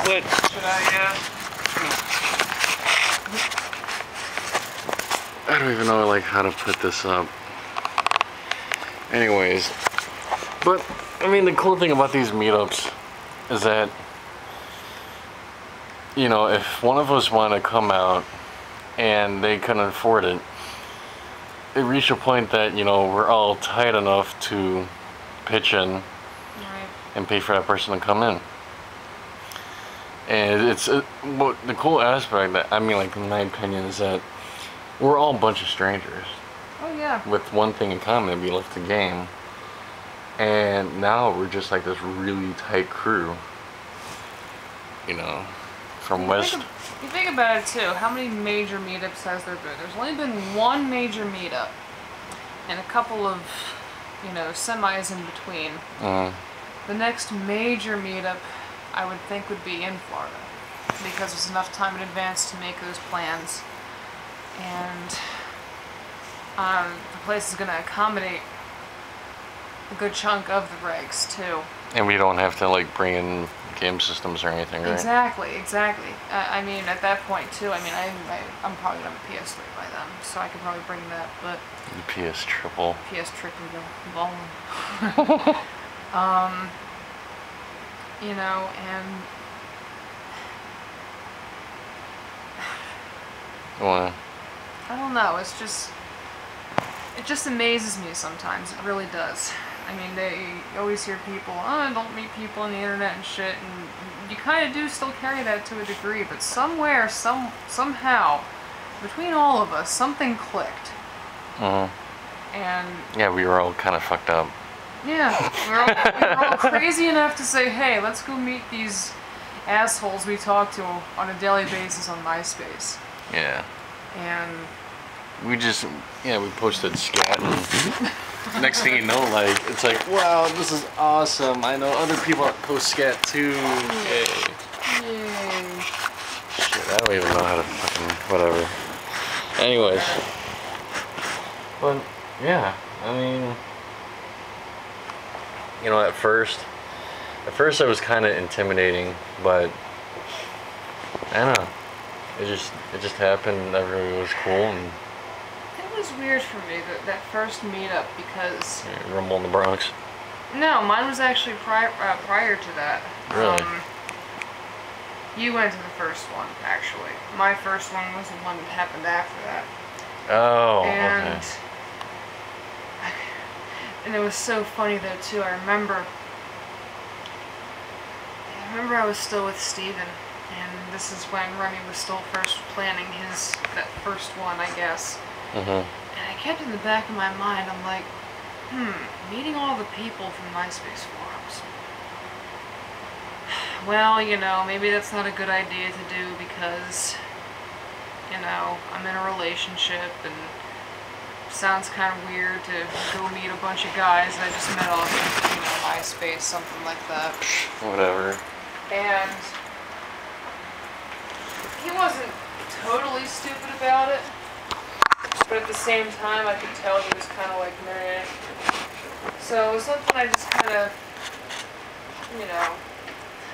But should I don't even know like how to put this up. Anyways, but I mean the cool thing about these meetups is that, you know, if one of us want to come out and they couldn't afford it, it reached a point that, you know, we're all tight enough to pitch in and pay for that person to come in. And it's well, the cool aspect that, I mean, like in my opinion, is that we're all a bunch of strangers. Oh yeah. With one thing in common, we left the game. And now we're just like this really tight crew. You know, from West. You think about it too. How many major meetups has there been? There's only been one major meetup, and a couple of, you know, semis in between. The next major meetup, I would think, would be in Florida, because there's enough time in advance to make those plans, and the place is going to accommodate a good chunk of the regs too. And we don't have to like bring in game systems or anything, right? Exactly. I mean, at that point too, I mean, I'm probably going to have a PS3 by then, so I could probably bring that, but... The PS triple. PS triple, the ballin'. You know, and... What? I don't know, it's just... It just amazes me sometimes, it really does. I mean, you always hear people, oh, don't meet people on the internet and shit, and you kind of do still carry that to a degree, but somewhere, somehow, between all of us, something clicked. And... Yeah, we were all kind of fucked up. Yeah, we were all crazy enough to say, hey, let's go meet these assholes we talk to on a daily basis on Myspace. Yeah. And... We just, yeah, we posted scat, and next thing you know, like, it's like, wow, this is awesome. I know other people post scat too. Yay. Shit, I don't even know how to fucking, whatever. Anyways. But, yeah, I mean, you know, at first it was kind of intimidating, but, I don't know. It just happened, everybody was cool, and... It was weird for me, that first meetup, because... Yeah, Rumble in the Bronx? No, mine was actually prior to that. Really? You went to the first one, actually. My first one was the one that happened after that. Oh, and, okay. And it was so funny, though, too. I remember I was still with Steven, and this is when Remy was still first planning that first one, I guess. And I kept in the back of my mind, I'm like, meeting all the people from MySpace forums. Well, you know, maybe that's not a good idea to do because, you know, I'm in a relationship and it sounds kind of weird to go meet a bunch of guys that I just met off of, you know, MySpace, something like that. Whatever. And he wasn't totally stupid about it. But at the same time, I could tell he was kind of like, meh. So it was something I just kind of, you know,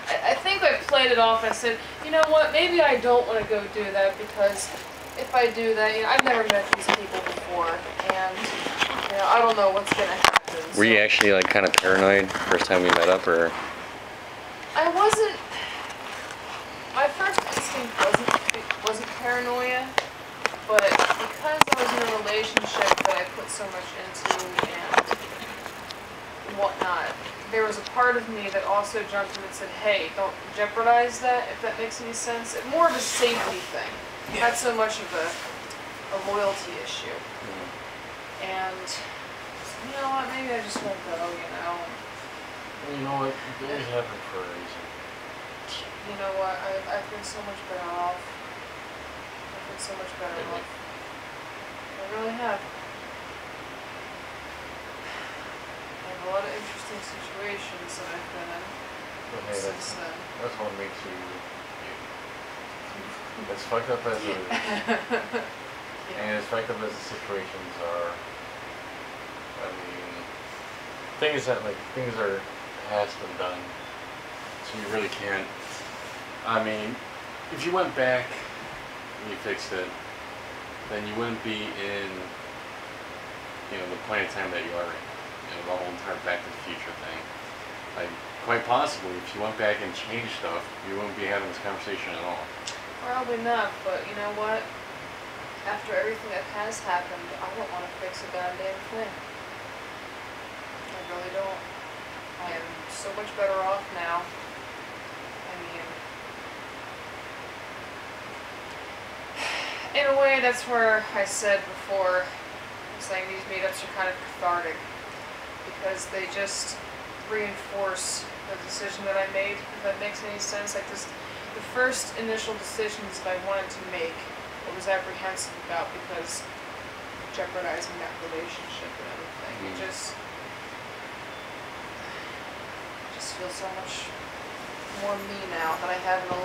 I think I played it off. I said, you know what, maybe I don't want to go do that because if I do that, you know, I've never met these people before, and, you know, I don't know what's going to happen. Were you actually, like, kind of paranoid first time we met up, or? I wasn't, my first instinct wasn't paranoia. But because I was in a relationship that I put so much into and whatnot, there was a part of me that also jumped in and said, hey, don't jeopardize that, if that makes any sense. It's more of a safety thing, not so much of a loyalty issue. And, you know what, maybe I just won't go, you know. You know what, things happen for a reason. You know what, I've been so much better off. So much better off. I really have. I have a lot of interesting situations that I've been in since then. That's what makes you as fucked up as it is. And as fucked up as the situations are, I mean, things are past and done. So you really can't I mean, if you went back and you fixed it, then you wouldn't be in, the point of time that you are in. The whole entire Back to the Future thing. Like, quite possibly, if you went back and changed stuff, you wouldn't be having this conversation at all. Probably not, but you know what? After everything that has happened, I don't want to fix a goddamn thing. I really don't. I am so much better off now. I mean, in a way, that's where I said before, saying these meetups are kind of cathartic, because they just reinforce the decision that I made, if that makes any sense. Like this, the first initial decisions that I wanted to make, I was apprehensive about because jeopardizing that relationship and everything. It just feels so much more me now than I have in a